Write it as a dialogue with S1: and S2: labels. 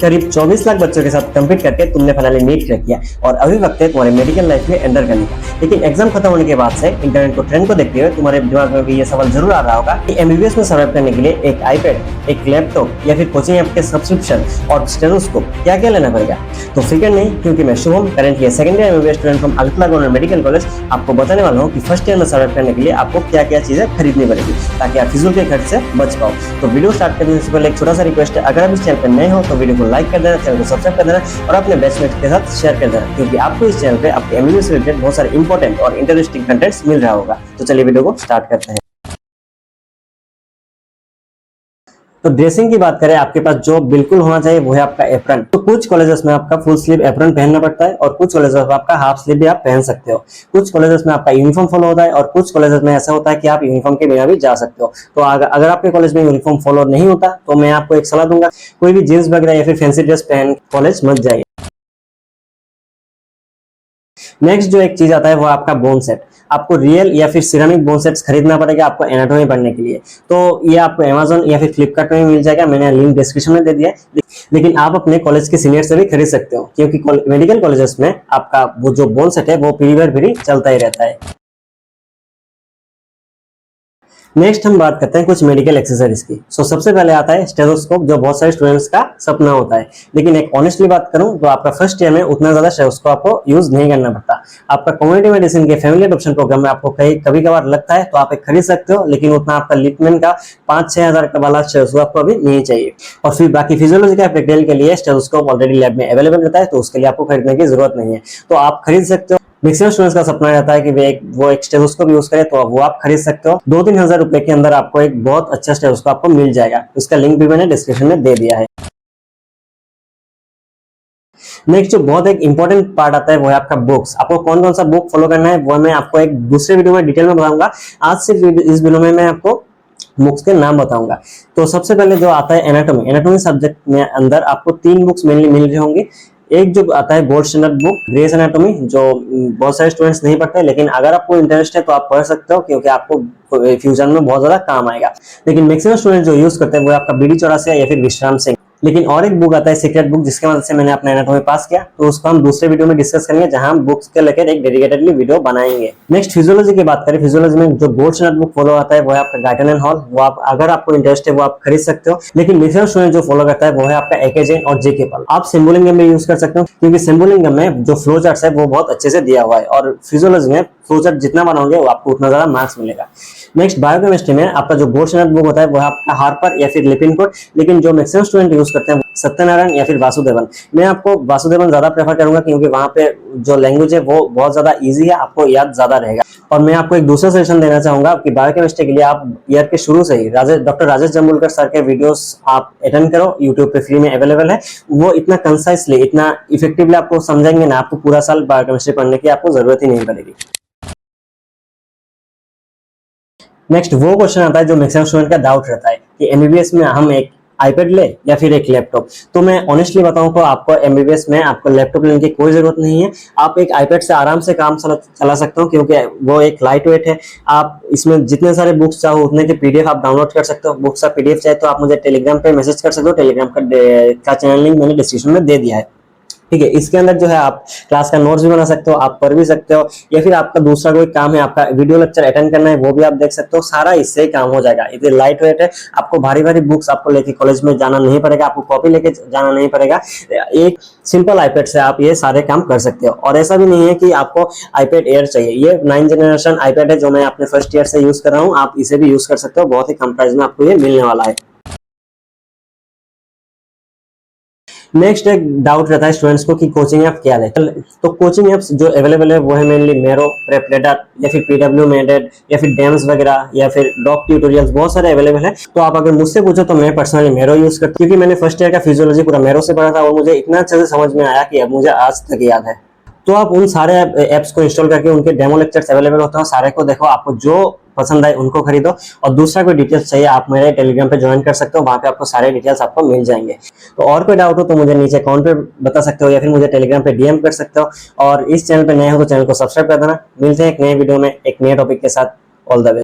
S1: करीब 24 लाख बच्चों के साथ कम्पीट करके तुमने फाइनली नीट क्रैक किया और अभी वक्त है तुम्हारे मेडिकल लाइफ में एंटर करने का। लेकिन एग्जाम खत्म होने के बाद से इंटरनेट को ट्रेंड को देखते हुए तुम्हारे दिमाग में भी ये सवाल जरूर आ रहा होगा कि एमबीबीएस में सर्वाइव करने के लिए एक आईपैड, एक लैपटॉप या फिर कोचिंग ऐप के सब्सक्रिप्शन और स्टेथोस्कोप क्या क्या लेना पड़ेगा। तो फिक्र नहीं, क्योंकि मैं Shubham currently second year MBBS student from Agartala government medical college आपको बताने वाला हूँ कि फर्स्ट ईयर में सर्वाइव करने के लिए आपको क्या क्या चीजें खरीदनी पड़ेगी ताकि आप फिजूल के खर्च से बच पाओ। तो वीडियो स्टार्ट करने से पहले एक छोटा सा रिक्वेस्ट है, अगर आप इस चैनल पर नए हो तो वीडियो को लाइक कर देना, चैनल को सब्सक्राइब कर देना और अपने बेस्टमेट्स के साथ शेयर कर देना, क्योंकि आपको इस चैनल पे आपके एमबीबीएस से रिलेटेड बहुत सारे इंपॉर्टेंट और इंटरेस्टिंग कंटेंट्स मिल रहा होगा। तो चलिए वीडियो को स्टार्ट करते हैं। तो ड्रेसिंग की बात करें, आपके पास जो बिल्कुल होना चाहिए वो है आपका एप्रन। तो कुछ कॉलेजेस में आपका फुल स्लीव एप्रन पहनना पड़ता है और कुछ कॉलेजेस में आपका हाफ स्लीव भी आप पहन सकते हो। कुछ कॉलेजेस में आपका यूनिफॉर्म फॉलो होता है और कुछ कॉलेजेस में ऐसा होता है कि आप यूनिफॉर्म के बिना भी जा सकते हो। तो अगर आपके कॉलेज में यूनिफॉर्म फॉलो नहीं होता तो मैं आपको एक सलाह दूंगा, कोई भी जींस वगैरह या फिर फैंसी ड्रेस पहन कॉलेज मत जाइए। नेक्स्ट जो एक चीज आता है वो आपका बोन सेट। आपको रियल या फिर सिरेमिक बोन सेट्स खरीदना पड़ेगा आपको एनाटॉमी पढ़ने के लिए। तो ये आपको अमेज़न या फिर फ्लिपकार्ट में मिल जाएगा, मैंने लिंक डिस्क्रिप्शन में दे दिया है। लेकिन आप अपने कॉलेज के सीनियर से भी खरीद सकते हो, क्योंकि मेडिकल कॉलेजेस में आपका वो जो बोन सेट है वो पीरी बार फ्री चलता ही रहता है। नेक्स्ट हम बात करते हैं कुछ मेडिकल एक्सेसरीज की। सबसे पहले आता है स्टेथोस्कोप, जो बहुत सारे स्टूडेंट्स का सपना होता है। लेकिन एक ऑनेस्टली बात करूं तो आपका फर्स्ट ईयर में उतना ज्यादा स्टेथोस्कोप आपको यूज नहीं करना पड़ता। आपका कम्युनिटी मेडिसिन के फैमिली एडॉप्शन प्रोग्राम में आपको कभी कभार लगता है तो आप एक खरीद सकते हो, लेकिन उतना आपका लिटमेन का 5-6 हजार वाला स्टेथोस्कोप आपको अभी नहीं चाहिए। और फिर बाकी फिजियोलॉजी का प्रैक्टिकल के लिए स्टेथोस्कोप ऑलरेडी लैब में अवेलेबल रहता है, तो उसके लिए आपको खरीदने की जरूरत नहीं है, तो आप खरीद सकते हो। मैक्सिमम स्टूडेंट्स का सपना रहता है कि वो एक स्टेथोस्कोप यूज करे, तो वो आप खरीद सकते हो। 2-3 हजार रुपए के अंदर आपको एक बहुत अच्छा स्टेथोस्कोप आपको मिल जाएगा। उसका लिंक भी मैंने डिस्क्रिप्शन में दे दिया है। नेक्स्ट जो बहुत एक इंपॉर्टेंट पार्ट आता है वो है आपका बुक्स। आपको कौन कौन सा बुक फॉलो करना है वो मैं आपको एक दूसरे वीडियो में डिटेल में बताऊंगा। आज सिर्फ इस वीडियो में मैं आपको बुक्स के नाम बताऊंगा। तो सबसे पहले जो आता है एनाटॉमी सब्जेक्ट में अंदर आपको 3 बुक्स मेनली मिल रही होंगी। एक जो आता है gold standard book grace anatomy, जो बहुत सारे स्टूडेंट्स नहीं पढ़ते, लेकिन अगर आपको इंटरेस्ट है तो आप पढ़ सकते हो, क्योंकि आपको फ्यूचर में बहुत ज्यादा काम आएगा। लेकिन मैक्सिमम स्टूडेंट जो यूज करते हैं वो आपका बीडी चौरासिया या फिर विश्राम सिंह। लेकिन और एक बुक आता है सीक्रेट बुक, जिसके मदद से मैंने अपना एनाटॉमी पास किया, तो उसको हम दूसरे वीडियो में डिस्कस करेंगे, जहां हम बुक्स के लेकर एक डेडिकेटेडली वीडियो बनाएंगे। नेक्स्ट फिजियोलॉजी की बात करें, फिजियोलॉजी में जो गोल्ड स्टैंडर्ड बुक फॉलो आता है वो है आपका गाइटन एंड हॉल। वो आप अगर आपको इंटरेस्ट है वो आप खरीद सकते हो। लेकिन मैक्सिमम स्टूडेंट जो फॉलो करता है वो है आपका एके जैन और जेके पॉल। आप सिम्बोलिंगम में यूज कर सकते हो, क्योंकि सिम्बोलिंगम में जो फ्लो चार्ट है वो बहुत अच्छे से दिया हुआ है, और फिजियोलॉजी में फ्लो चार्ट जितना बनाओगे वो आपको उतना ज्यादा मार्क्स मिलेगा। नेक्स्ट बायोकेमिस्ट्री में आपका जो गोल्ड स्टैंडर्ड बुक होता है वो है आपका हार्पर या फिर लिपिनकोड। लेकिन जो मैक्सिमम स्टूडेंट यूज करते हैं सत्यनारायण या फिर वासुदेवन। मैं आपको वासुदेवन ज्यादा प्रेफर करूंगा, क्योंकि वहां पे जो लैंग्वेज है वो बहुत ज्यादा इजी है, आपको याद ज्यादा रहेगा। और मैं आपको एक दूसरा सजेशन देना चाहूंगा कि बायोकेमिस्ट्री के लिए आप ईयर के शुरू से ही डॉक्टर राजेश जम्बुलकर सर के वीडियोस आप अटेंड करो, यूट्यूब पे फ्री में अवेलेबल है। वो इतना कंसाइसली, इतना इफेक्टिवली आपको समझाएंगे ना, आपको पूरा साल बायोकेमिस्ट्री पढ़ने की आपको जरूरत ही नहीं पड़ेगी। नेक्स्ट वो क्वेश्चन आता है जो मैक्सिमम स्टूडेंट का डाउट रहता है कि एमबीबीएस में हम एक आईपैड ले या फिर एक लैपटॉप। तो मैं ऑनेस्टली बताऊं तो आपको एमबीबीएस में आपको लैपटॉप लेने की कोई जरूरत नहीं है। आप एक आईपैड से आराम से काम चला सकते हो, क्योंकि वो एक लाइट वेट है। आप इसमें जितने सारे बुक्स चाहो उतने के पीडीएफ आप डाउनलोड कर सकते हो। बुक्स का पीडीएफ चाहे तो आप मुझे टेलीग्राम पे मैसेज कर सकते हो। टेलीग्राम का चैनल लिंक मैंने डिस्क्रिप्शन में दे दिया है, ठीक है। इसके अंदर जो है आप क्लास का नोट्स भी बना सकते हो, आप पढ़ भी सकते हो, या फिर आपका दूसरा कोई काम है, आपका वीडियो लेक्चर अटेंड करना है, वो भी आप देख सकते हो। सारा इससे ही काम हो जाएगा। इतने लाइट वेट है, आपको भारी भारी बुक्स आपको लेके कॉलेज में जाना नहीं पड़ेगा, आपको कॉपी लेके जाना नहीं पड़ेगा। एक सिंपल आईपैड से आप ये सारे काम कर सकते हो। और ऐसा भी नहीं है कि आपको आईपैड एयर चाहिए। ये 9th जनरेशन आईपैड है जो मैं अपने फर्स्ट ईयर से यूज कर रहा हूँ। आप इसे भी यूज कर सकते हो, बहुत ही कम प्राइस में आपको ये मिलने वाला है। नेक्स्ट एक डाउट रहता है स्टूडेंट्स को कि कोचिंग ऐप क्या ले। तो कोचिंग ऐप्स जो अवेलेबल है वो है मेनली मेरो, प्रेपरेटर या फिर पीडब्ल्यू मेडेड या फिर डेम्स वगैरह या फिर डॉक ट्यूटोरियल्स, बहुत सारे अवेलेबल है। तो आप अगर मुझसे पूछो तो मैं पर्सनली मेरो यूज करता हूं, क्योंकि मैंने फर्स्ट ईयर का फिजियोलॉजी पूरा मेरो से पढ़ा था और मुझे इतना अच्छे से समझ में आया कि अब मुझे आज तक याद है। तो आप उन सारे ऐप्स को इंस्टॉल करके उनके डेमो लेक्चर्स अवेलेबल होते हैं, सारे को देखो, आपको जो पसंद आए उनको खरीदो। और दूसरा कोई डिटेल्स चाहिए आप मेरे टेलीग्राम पे ज्वाइन कर सकते हो, वहां पे आपको सारे डिटेल्स आपको मिल जाएंगे। तो और कोई डाउट हो तो मुझे नीचे कमेंट पे बता सकते हो या फिर मुझे टेलीग्राम पे डीएम कर सकते हो। और इस चैनल पे नए हो तो चैनल को सब्सक्राइब कर देना। मिलते हैं एक नए वीडियो में एक नए टॉपिक के साथ। All the best.